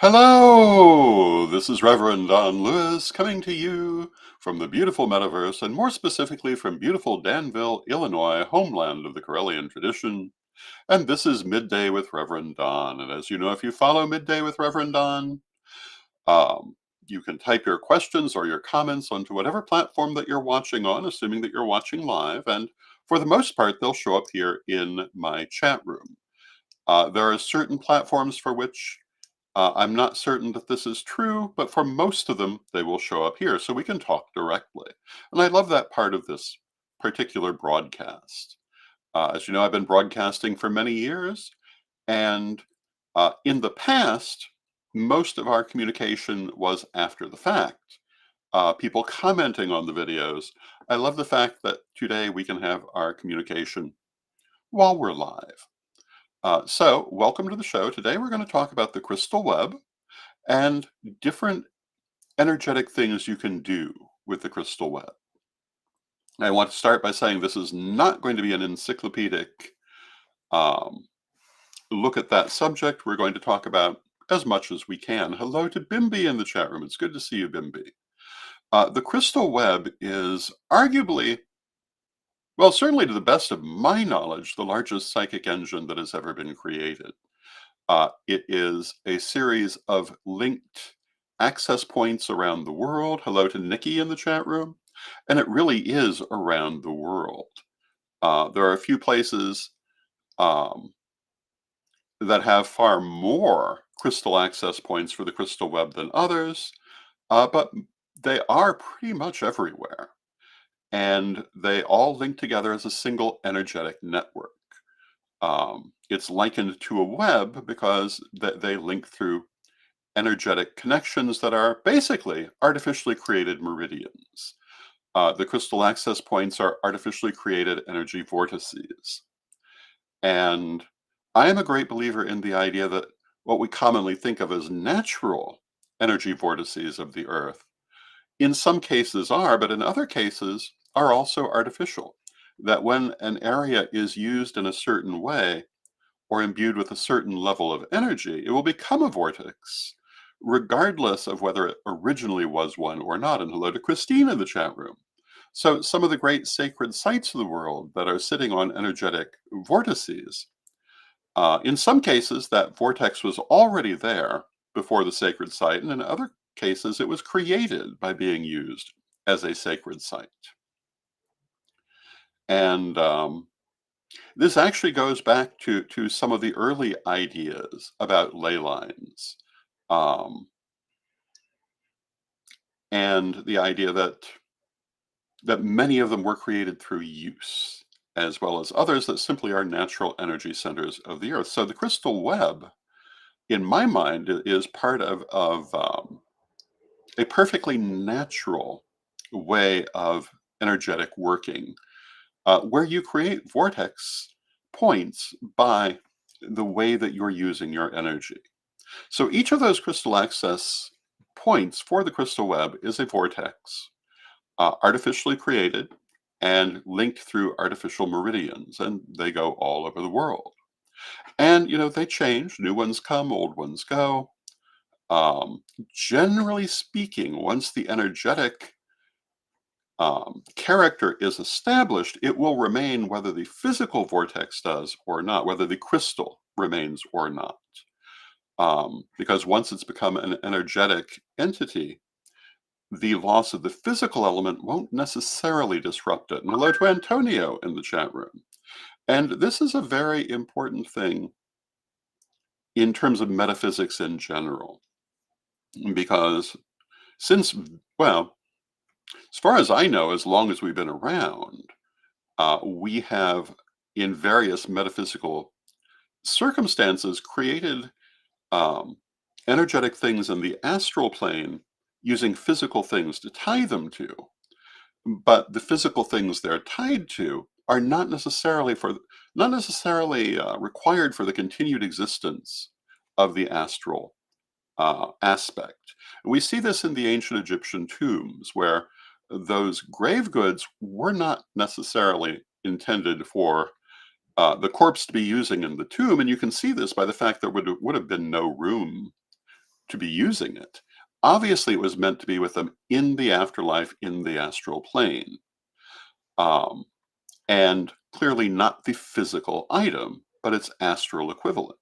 Hello, this is Reverend Don Lewis coming to you from the beautiful metaverse, and more specifically from beautiful Danville, Illinois, homeland of the Corellian tradition. And this is Midday with Reverend Don. And as you know, if you follow Midday with Reverend Don, um, you can type your questions or your comments onto whatever platform that you're watching on, assuming that you're watching live. And for the most part, they'll show up here in my chat room. There are certain platforms for which I'm not certain that this is true, but for most of them, they will show up here so we can talk directly. And I love that part of this particular broadcast. As you know, I've been broadcasting for many years, and in the past, most of our communication was after the fact. People commenting on the videos. I love the fact that today we can have our communication while we're live. So, welcome to the show. Today we're going to talk about the crystal web and different energetic things you can do with the crystal web. I want to start by saying this is not going to be an encyclopedic um, look at that subject. We're going to talk about as much as we can. Hello to Bimby in the chat room. It's good to see you, Bimby. The crystal web is arguably, well, certainly to the best of my knowledge, the largest psychic engine that has ever been created. It is a series of linked access points around the world. Hello to Nikki in the chat room. And it really is around the world. There are a few places um, that have far more crystal access points for the crystal web than others, but they are pretty much everywhere. And they all link together as a single energetic network. It's likened to a web because they link through energetic connections that are basically artificially created meridians. The crystal access points are artificially created energy vortices. And I am a great believer in the idea that what we commonly think of as natural energy vortices of the Earth, in some cases are, but in other cases are also artificial. That when an area is used in a certain way, or imbued with a certain level of energy, it will become a vortex, regardless of whether it originally was one or not. And hello to Christine in the chat room. So, some of the great sacred sites of the world that are sitting on energetic vortices, in some cases, that vortex was already there before the sacred site, and in other cases, it was created by being used as a sacred site. And this actually goes back to some of the early ideas about ley lines, um, and the idea that many of them were created through use, as well as others that simply are natural energy centers of the earth. So the crystal web, in my mind, is part of a perfectly natural way of energetic working, where you create vortex points by the way that you're using your energy. So each of those crystal access points for the crystal web is a vortex, artificially created and linked through artificial meridians, and they go all over the world. And they change. New ones come, old ones go. Generally speaking, once the energetic character is established, it will remain whether the physical vortex does or not, whether the crystal remains or not. Because once it's become an energetic entity, the loss of the physical element won't necessarily disrupt it. And hello to Antonio in the chat room. And this is a very important thing in terms of metaphysics in general, because since, well, as far as I know, as long as we've been around, we have, in various metaphysical circumstances, created um, energetic things in the astral plane using physical things to tie them to. But the physical things they're tied to are not necessarily required for the continued existence of the astral aspect. We see this in the ancient Egyptian tombs, where those grave goods were not necessarily intended for the corpse to be using in the tomb, and you can see this by the fact there would have been no room to be using it. Obviously, it was meant to be with them in the afterlife, in the astral plane, um, and clearly not the physical item, but its astral equivalent.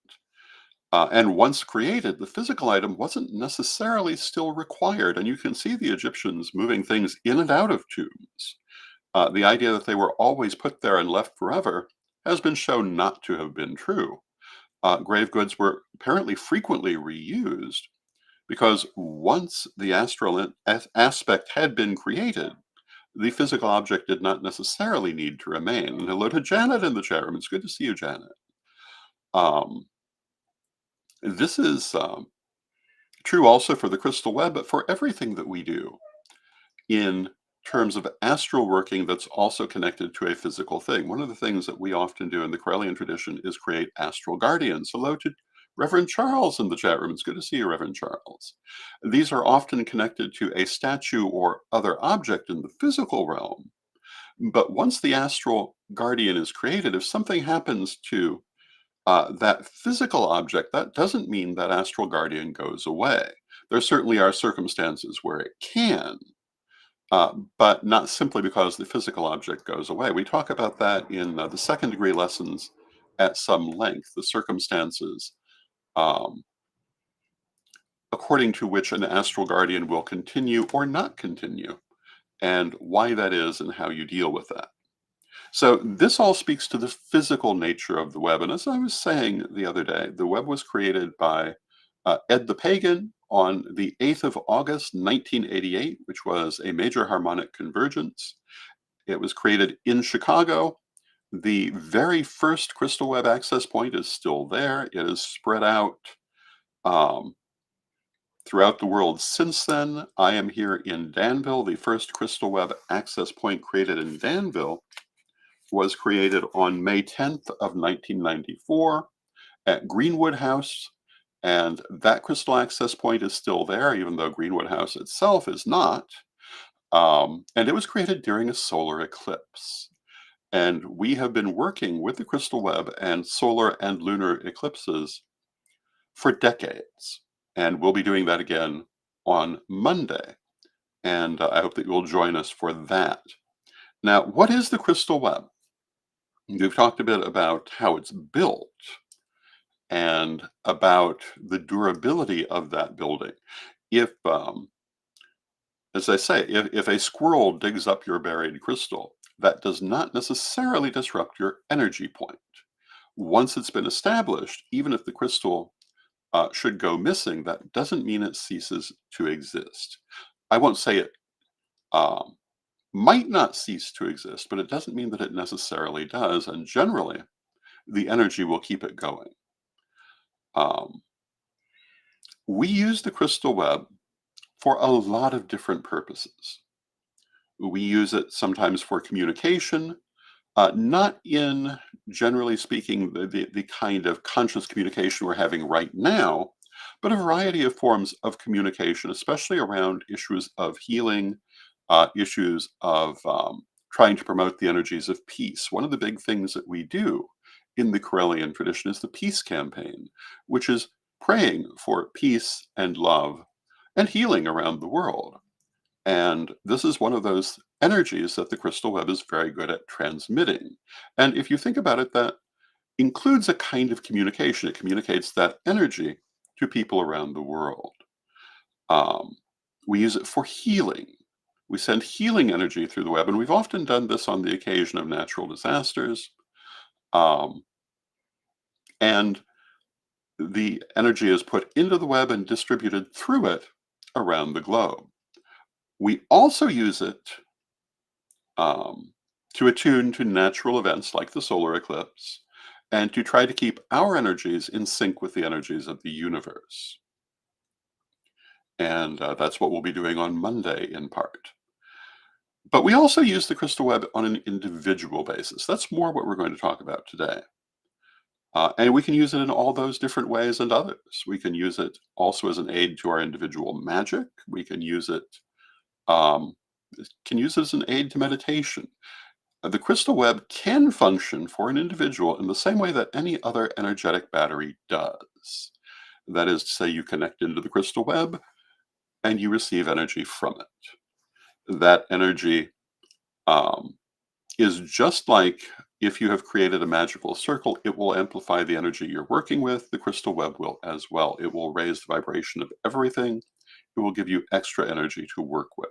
And once created, the physical item wasn't necessarily still required, and you can see the Egyptians moving things in and out of tombs. The idea that they were always put there and left forever has been shown not to have been true. Grave goods were apparently frequently reused because once the astral aspect had been created, the physical object did not necessarily need to remain. And hello to Janet in the chat room. It's good to see you, Janet. Um, this is true also for the crystal web, but for everything that we do in terms of astral working that's also connected to a physical thing. One of the things that we often do in the Correllian tradition is create astral guardians. Hello to Reverend Charles in the chat room. It's good to see you, Reverend Charles. These are often connected to a statue or other object in the physical realm. But once the astral guardian is created, if something happens to that physical object, that doesn't mean that astral guardian goes away. There certainly are circumstances where it can, but not simply because the physical object goes away. We talk about that in the second degree lessons at some length, the circumstances um, according to which an astral guardian will continue or not continue, and why that is and how you deal with that. So this all speaks to the physical nature of the web. And as I was saying the other day, the web was created by Ed the Pagan on the 8th of August, 1988, which was a major harmonic convergence. It was created in Chicago. The very first crystal web access point is still there. It is spread out um, throughout the world since then. I am here in Danville. The first crystal web access point created in Danville was created on May 10th of 1994 at Greenwood House, and that crystal access point is still there, even though Greenwood House itself is not. And it was created during a solar eclipse. And we have been working with the crystal web and solar and lunar eclipses for decades. And we'll be doing that again on Monday. And I hope that you'll join us for that. Now, what is the crystal web? We've talked a bit about how it's built and about the durability of that building. If, as I say, if a squirrel digs up your buried crystal, that does not necessarily disrupt your energy point. Once it's been established, even if the crystal should go missing, that doesn't mean it ceases to exist. I won't say it might not cease to exist, but it doesn't mean that it necessarily does. And generally, the energy will keep it going. Um, we use the crystal web for a lot of different purposes. We use it sometimes for communication, not in, generally speaking, the kind of conscious communication we're having right now, but a variety of forms of communication, especially around issues of healing, issues of trying to promote the energies of peace. One of the big things that we do in the Correllian tradition is the peace campaign, which is praying for peace and love and healing around the world. And this is one of those energies that the crystal web is very good at transmitting. And if you think about it, that includes a kind of communication. It communicates that energy to people around the world. Um, we use it for healing. We send healing energy through the web, and we've often done this on the occasion of natural disasters. Um, and the energy is put into the web and distributed through it around the globe. We also use it um, to attune to natural events like the solar eclipse and to try to keep our energies in sync with the energies of the universe. And that's what we'll be doing on Monday in part. But we also use the crystal web on an individual basis. That's more what we're going to talk about today. And we can use it in all those different ways and others. We can use it also as an aid to our individual magic. We can use it as an aid to meditation. The crystal web can function for an individual in the same way that any other energetic battery does. That is to say, you connect into the crystal web and you receive energy from it. That energy um, is just like if you have created a magical circle, it will amplify the energy you're working with. The crystal web will as well. It will raise the vibration of everything. It will give you extra energy to work with.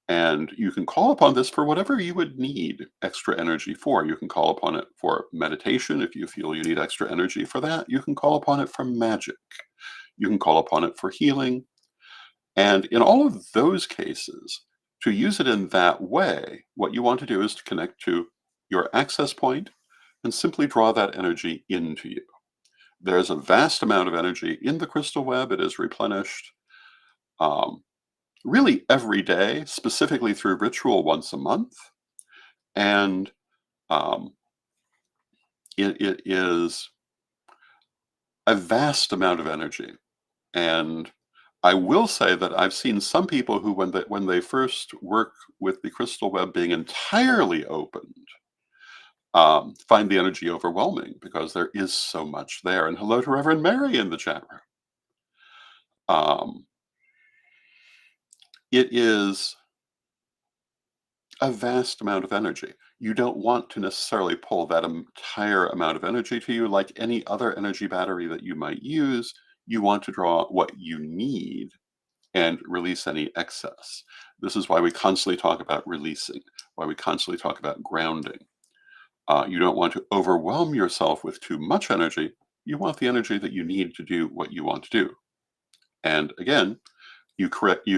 And you can call upon this for whatever you would need extra energy for. You can call upon it for meditation if you feel you need extra energy for that. You can call upon it for magic. You can call upon it for healing. And in all of those cases, to use it in that way, what you want to do is to connect to your access point and simply draw that energy into you. There's a vast amount of energy in the crystal web. It is replenished um, really every day, specifically through ritual once a month. And um, it is a vast amount of energy. And I will say that I've seen some people who, when they first work with the crystal web being entirely opened, find the energy overwhelming because there is so much there. And hello to Reverend Mary in the chat room. Um, it is a vast amount of energy. You don't want to necessarily pull that entire amount of energy to you like any other energy battery that you might use. You want to draw what you need and release any excess. This is why we constantly talk about releasing, why we constantly talk about grounding. You don't want to overwhelm yourself with too much energy. You want the energy that you need to do what you want to do. And again, you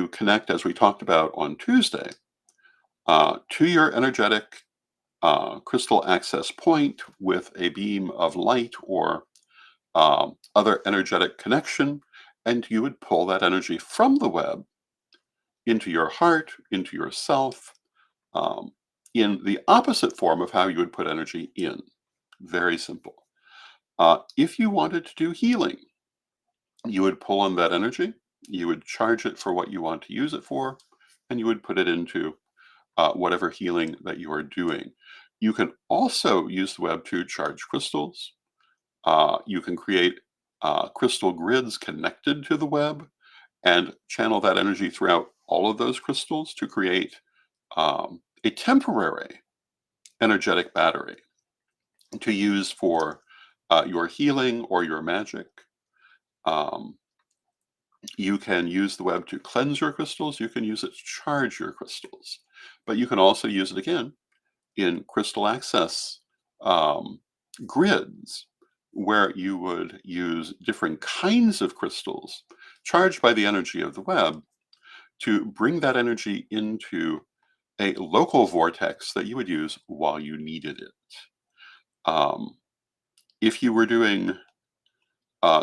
connect, as we talked about on Tuesday, to your energetic crystal access point with a beam of light or other energetic connection, and you would pull that energy from the web into your heart, into yourself, um, in the opposite form of how you would put energy in. Very simple. If you wanted to do healing, you would pull in that energy, you would charge it for what you want to use it for, and you would put it into whatever healing that you are doing. You can also use the web to charge crystals. You can create crystal grids connected to the web and channel that energy throughout all of those crystals to create a temporary energetic battery to use for your healing or your magic. Um, you can use the web to cleanse your crystals. You can use it to charge your crystals. But you can also use it again in crystal access um, grids where you would use different kinds of crystals charged by the energy of the web to bring that energy into a local vortex that you would use while you needed it. Um, if you were doing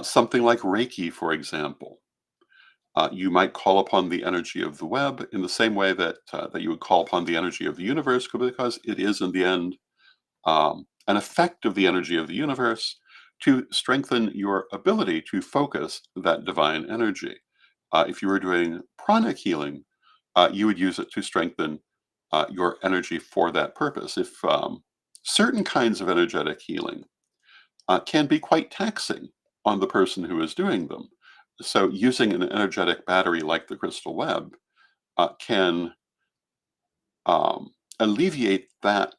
something like Reiki, for example, you might call upon the energy of the web in the same way that you would call upon the energy of the universe, because it is in the end an effect of the energy of the universe to strengthen your ability to focus that divine energy. If you were doing pranic healing, you would use it to strengthen your energy for that purpose. If certain kinds of energetic healing can be quite taxing on the person who is doing them. So, using an energetic battery like the crystal web can alleviate that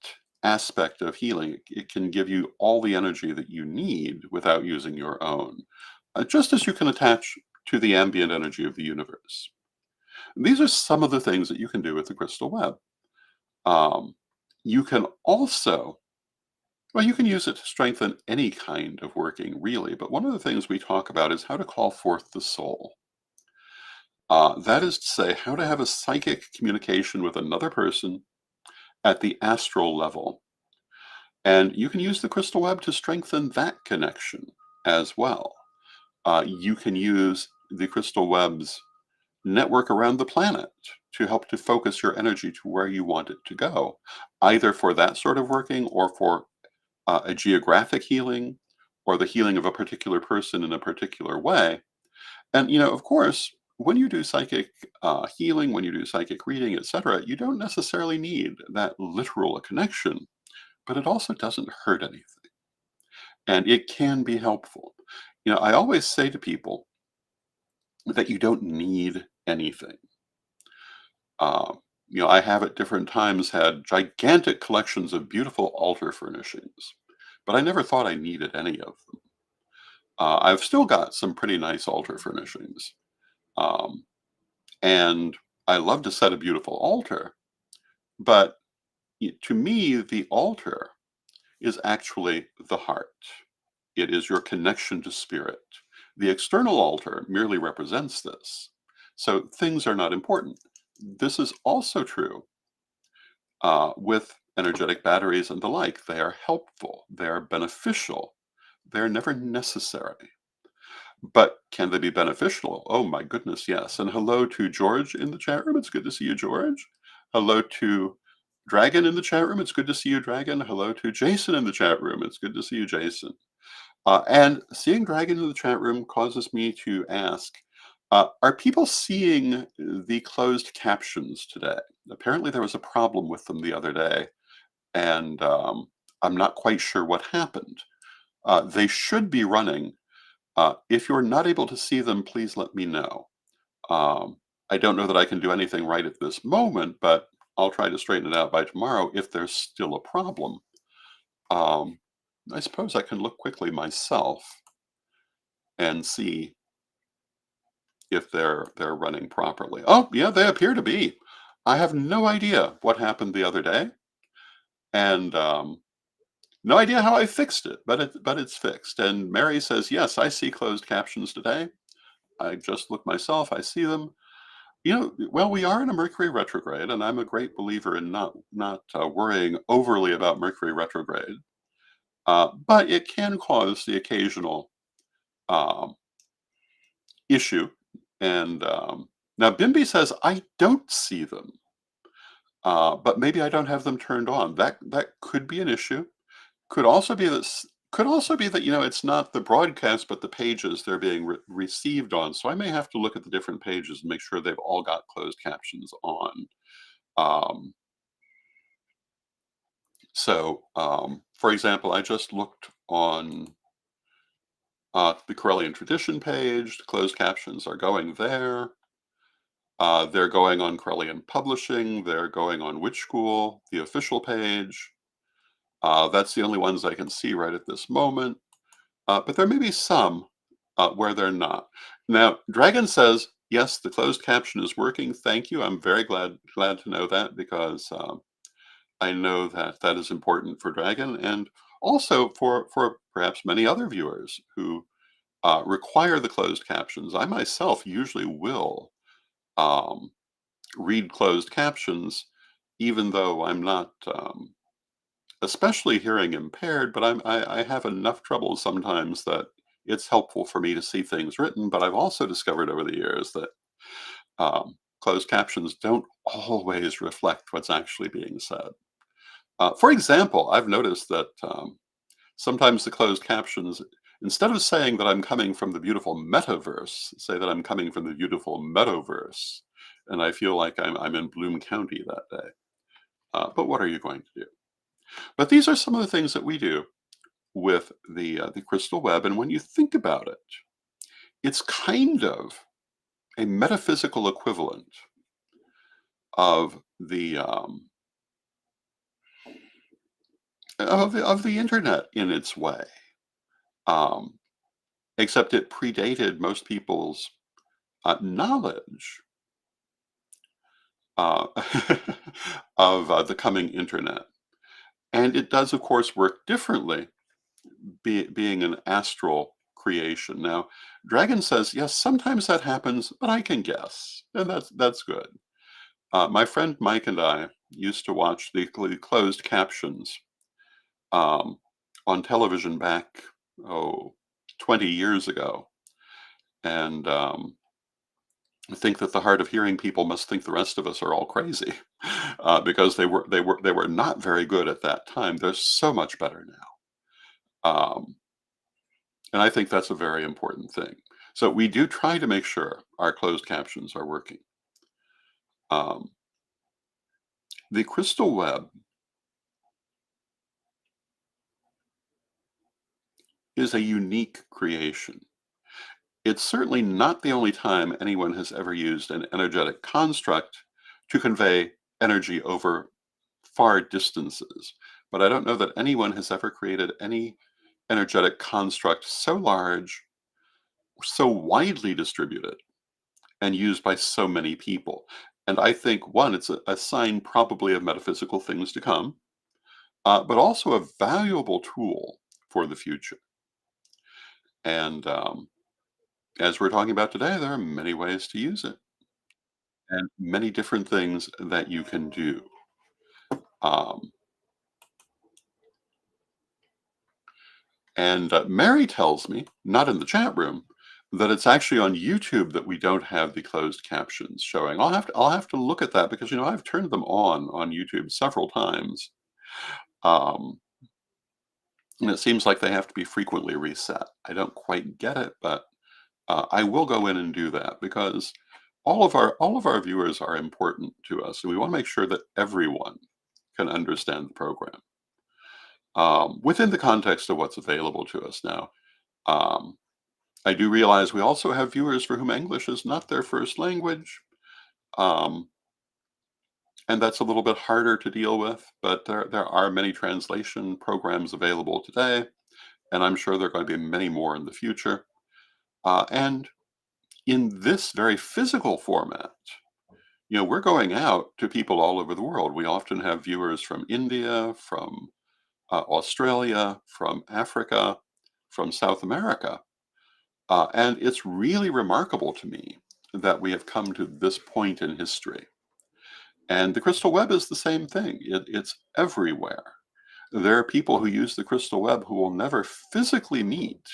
aspect of healing. It can give you all the energy that you need without using your own, just as you can attach to the ambient energy of the universe. These are some of the things that you can do with the crystal web. Um, you can also, well, you can use it to strengthen any kind of working, really. But one of the things we talk about is how to call forth the soul. That is to say, how to have a psychic communication with another person at the astral level. And you can use the crystal web to strengthen that connection as well. You can use the crystal web's network around the planet to help to focus your energy to where you want it to go, either for that sort of working or for a geographic healing or the healing of a particular person in a particular way. And, of course, when you do psychic healing, when you do psychic reading, etc., you don't necessarily need that literal connection, but it also doesn't hurt anything. And it can be helpful. I always say to people that you don't need anything. Uh, I have at different times had gigantic collections of beautiful altar furnishings, but I never thought I needed any of them. I've still got some pretty nice altar furnishings, um, and I love to set a beautiful altar, but to me, the altar is actually the heart. It is your connection to spirit. The external altar merely represents this. So things are not important. This is also true with energetic batteries and the like. They are helpful, they are beneficial, they're never necessary. But can they be beneficial? Oh my goodness, yes. And hello to George in the chat room. It's good to see you, George. Hello to Dragon in the chat room. It's good to see you, Dragon. Hello to Jason in the chat room. It's good to see you, Jason. And seeing Dragon in the chat room causes me to ask, are people seeing the closed captions today? Apparently there was a problem with them the other day, and I'm not quite sure what happened. They should be running. If you're not able to see them, please let me know. Um, I don't know that I can do anything right at this moment, but I'll try to straighten it out by tomorrow if there's still a problem. Um, I suppose I can look quickly myself and see if they're running properly. Oh, yeah, they appear to be. I have no idea what happened the other day, and no idea how I fixed it, but it's fixed. And Mary says, "Yes, I see closed captions today. I just looked myself. I see them." Well, we are in a Mercury retrograde, and I'm a great believer in not worrying overly about Mercury retrograde. But it can cause the occasional um, issue. And now Bimby says I don't see them, but maybe I don't have them turned on. That could be an issue. Could also be this. Could also be that it's not the broadcast, but the pages they're being received on. So I may have to look at the different pages and make sure they've all got closed captions on. Um, for example, I just looked on the Corellian Tradition page. The closed captions are going there. They're going on Corellian Publishing. They're going on Witch School, the official page. That's the only ones I can see right at this moment. But there may be some where they're not. Now, Dragon says, yes, the closed caption is working. Thank you. I'm very glad to know that because I know that that is important for Dragon and also for perhaps many other viewers who require the closed captions. I myself usually will um, read closed captions, even though I'm not especially hearing impaired, but I have enough trouble sometimes that it's helpful for me to see things written. But I've also discovered over the years that closed captions don't always reflect what's actually being said. For example, I've noticed that sometimes the closed captions, instead of saying that I'm coming from the beautiful metaverse, say that I'm coming from the beautiful metaverse, and I feel like I'm in Bloom County that day. But what are you going to do? But these are some of the things that we do with the crystal web, and when you think about it, it's kind of a metaphysical equivalent of the internet in its way. Um, Except it predated most people's knowledge uh, of the coming internet. And it does, of course, work differently, being an astral creation. Now, Dragon says, yes, sometimes that happens, but I can guess. And that's good. My friend Mike and I used to watch the closed captions um, on television back, 20 years ago. And I think that the hard of hearing people must think the rest of us are all crazy because they were not very good at that time. They're so much better now, and I think that's a very important thing. So we do try to make sure our closed captions are working. Um, the crystal web is a unique creation. It's certainly not the only time anyone has ever used an energetic construct to convey energy over far distances. But I don't know that anyone has ever created any energetic construct so large, so widely distributed, and used by so many people. And I think, one, it's a sign probably of metaphysical things to come, but also a valuable tool for the future. And as we're talking about today, there are many ways to use it and many different things that you can do. Um, and Mary tells me, not in the chat room, that it's actually on YouTube that we don't have the closed captions showing. I'll have to look at that because I've turned them on YouTube several times, um, and it seems like they have to be frequently reset. I don't quite get it, but I will go in and do that because all of our viewers are important to us, and we want to make sure that everyone can understand the program within the context of what's available to us now. Um, I do realize we also have viewers for whom English is not their first language, um, and that's a little bit harder to deal with. But there are many translation programs available today, and I'm sure there are going to be many more in the future. And in this very physical format, we're going out to people all over the world. We often have viewers from India, from Australia, from Africa, from South America. And it's really remarkable to me that we have come to this point in history. And the crystal web is the same thing, it's everywhere. There are people who use the crystal web who will never physically meet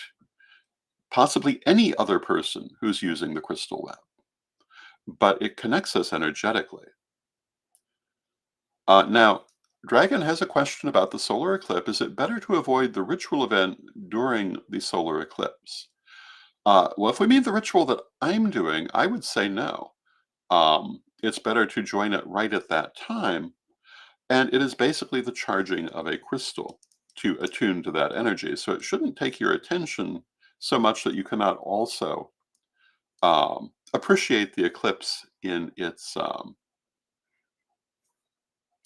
possibly any other person who's using the crystal web, but it connects us energetically. Now, Dragon has a question about the solar eclipse. Is it better to avoid the ritual event during the solar eclipse? Well, if we mean the ritual that I'm doing, I would say no. It's better to join it right at that time. And it is basically the charging of a crystal to attune to that energy. So it shouldn't take your attention so much that you cannot also appreciate the eclipse in its,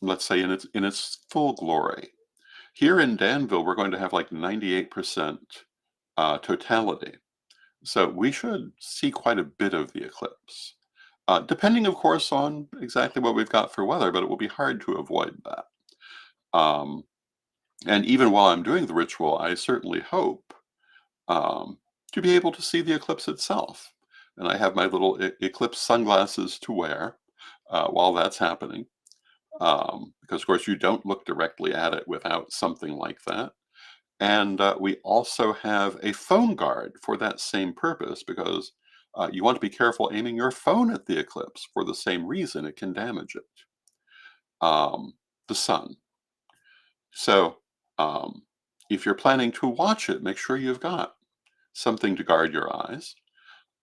let's say, in its full glory. Here in Danville, we're going to have like 98% totality. So we should see quite a bit of the eclipse. Depending, of course, on exactly what we've got for weather, but it will be hard to avoid that. Um, and even while I'm doing the ritual, I certainly hope um, to be able to see the eclipse itself. And I have my little eclipse sunglasses to wear while that's happening. Because, of course, you don't look directly at it without something like that. And we also have a phone guard for that same purpose because you want to be careful aiming your phone at the eclipse for the same reason it can damage it, the sun. So um, if you're planning to watch it, make sure you've got something to guard your eyes.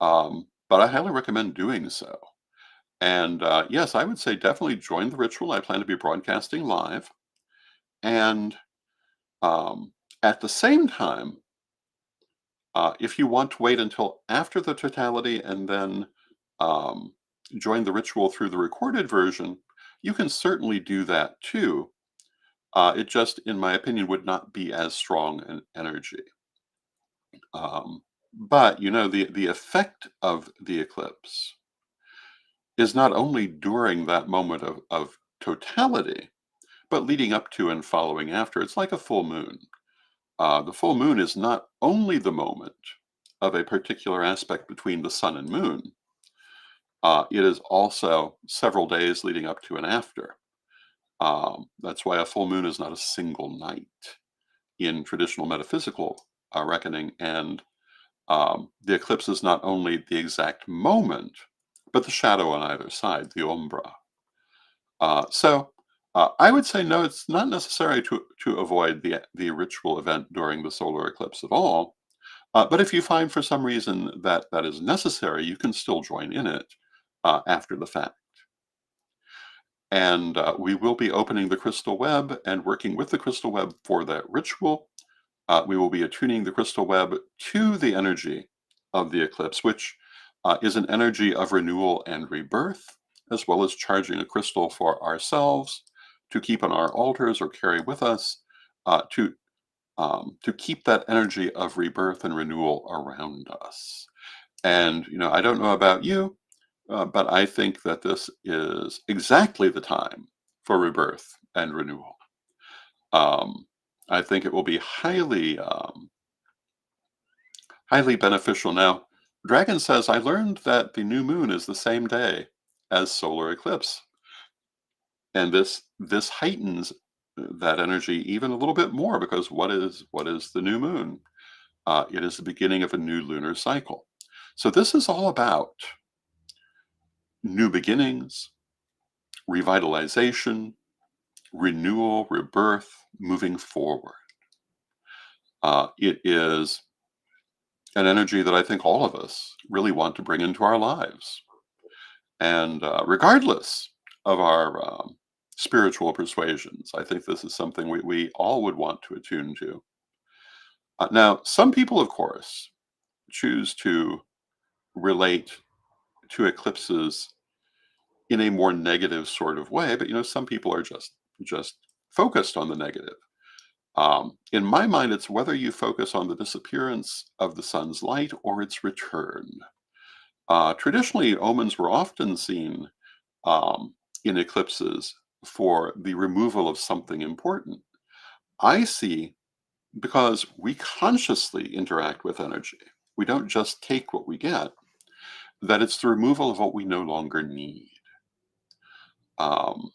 But I highly recommend doing so. And yes, I would say definitely join the ritual. I plan to be broadcasting live. And um, at the same time, if you want to wait until after the totality and then um, join the ritual through the recorded version, you can certainly do that too. It just, in my opinion, would not be as strong an energy. But the effect of the eclipse is not only during that moment of totality, but leading up to and following after. It's like a full moon. The full moon is not only the moment of a particular aspect between the sun and moon, it is also several days leading up to and after. That's why a full moon is not a single night in traditional metaphysical reckoning. And the eclipse is not only the exact moment, but the shadow on either side, the umbra. So I would say no, it's not necessary to avoid the ritual event during the solar eclipse at all. But if you find for some reason that that is necessary, you can still join in it after the fact. And we will be opening the crystal web and working with the crystal web for that ritual. We will be attuning the crystal web to the energy of the eclipse, which is an energy of renewal and rebirth, as well as charging a crystal for ourselves to keep on our altars or carry with us to keep that energy of rebirth and renewal around us. And, I don't know about you, but I think that this is exactly the time for rebirth and renewal. Um, I think it will be highly beneficial. Now, Dragon says, I learned that the new moon is the same day as solar eclipse, and this heightens that energy even a little bit more because what is the new moon? It is the beginning of a new lunar cycle. So this is all about new beginnings, revitalization, renewal, rebirth, moving forward. It is an energy that I think all of us really want to bring into our lives. And regardless of our spiritual persuasions, I think this is something we all would want to attune to. Now, some people, of course, choose to relate to eclipses in a more negative sort of way, but some people are just focused on the negative. In my mind, it's whether you focus on the disappearance of the sun's light or its return. Traditionally, omens were often seen in eclipses for the removal of something important. I see because we consciously interact with energy. We don't just take what we get, that it's the removal of what we no longer need. Um,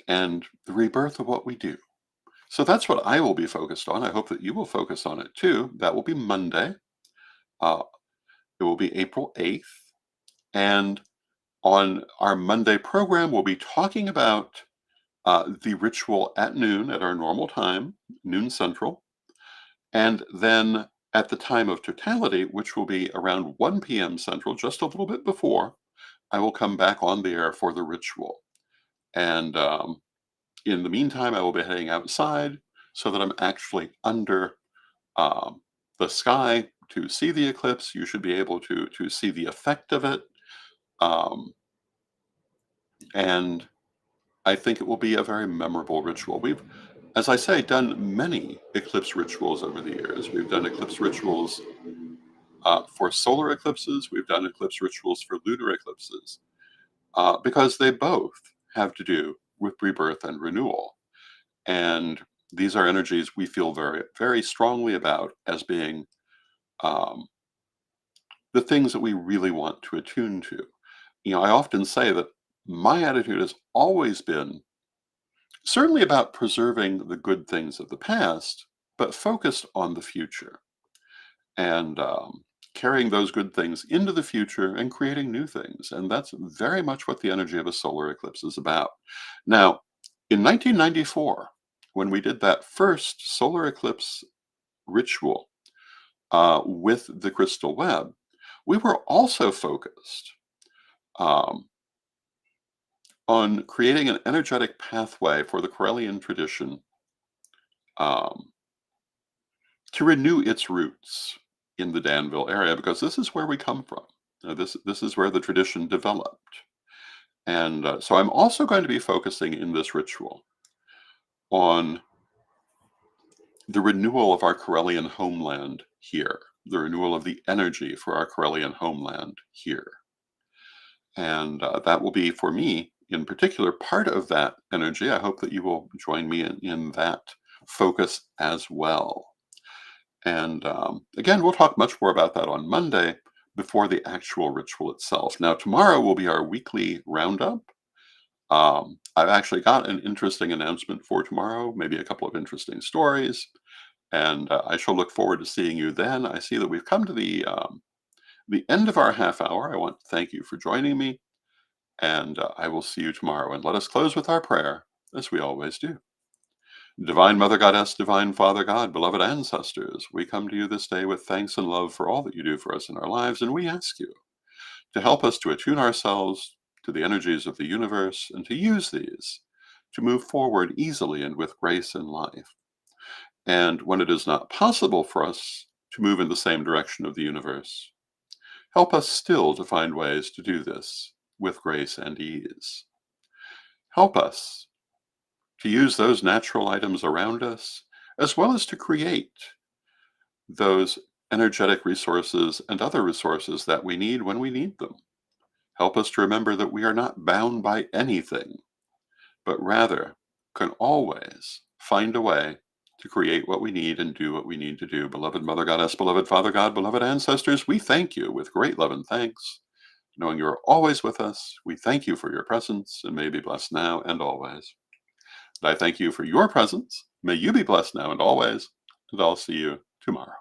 and the rebirth of what we do. So that's what I will be focused on. I hope that you will focus on it too. That will be Monday. Uh, it will be April 8th. And on our Monday program, we'll be talking about the ritual at noon at our normal time, noon central. And then at the time of totality, which will be around 1 p.m. central, just a little bit before, I will come back on the air for the ritual. And in the meantime, I will be heading outside so that I'm actually under um, the sky to see the eclipse. You should be able to see the effect of it, um, and I think it will be a very memorable ritual. We've, as I say, done many eclipse rituals over the years. We've done eclipse rituals for solar eclipses. We've done eclipse rituals for lunar eclipses because they both have to do with rebirth and renewal. And these are energies we feel very, very strongly about as being um, the things that we really want to attune to. I often say that my attitude has always been certainly about preserving the good things of the past, but focused on the future and carrying those good things into the future and creating new things. And that's very much what the energy of a solar eclipse is about. Now, in 1994, when we did that first solar eclipse ritual with the crystal web, we were also focused um, on creating an energetic pathway for the Corellian tradition um, to renew its roots in the Danville area, because this is where we come from. This is where the tradition developed. And so I'm also going to be focusing in this ritual on the renewal of our Corellian homeland here, the renewal of the energy for our Corellian homeland here. And that will be, for me, in particular, part of that energy. I hope that you will join me in that focus as well. And again, we'll talk much more about that on Monday before the actual ritual itself. Now, tomorrow will be our weekly roundup. I've actually got an interesting announcement for tomorrow, maybe a couple of interesting stories, and I shall look forward to seeing you then. I see that we've come to the end of our half hour. I want to thank you for joining me, and I will see you tomorrow. And let us close with our prayer, as we always do. Divine Mother Goddess, Divine Father God, beloved ancestors, we come to you this day with thanks and love for all that you do for us in our lives, and we ask you to help us to attune ourselves to the energies of the universe and to use these to move forward easily and with grace in life. And when it is not possible for us to move in the same direction of the universe. Help us still to find ways to do this with grace and ease. Help us to use those natural items around us, as well as to create those energetic resources and other resources that we need when we need them. Help us to remember that we are not bound by anything, but rather can always find a way to create what we need and do what we need to do. Beloved Mother Goddess, beloved Father God, beloved ancestors, we thank you with great love and thanks. Knowing you are always with us, we thank you for your presence and may you be blessed now and always. And I thank you for your presence. May you be blessed now and always, and I'll see you tomorrow.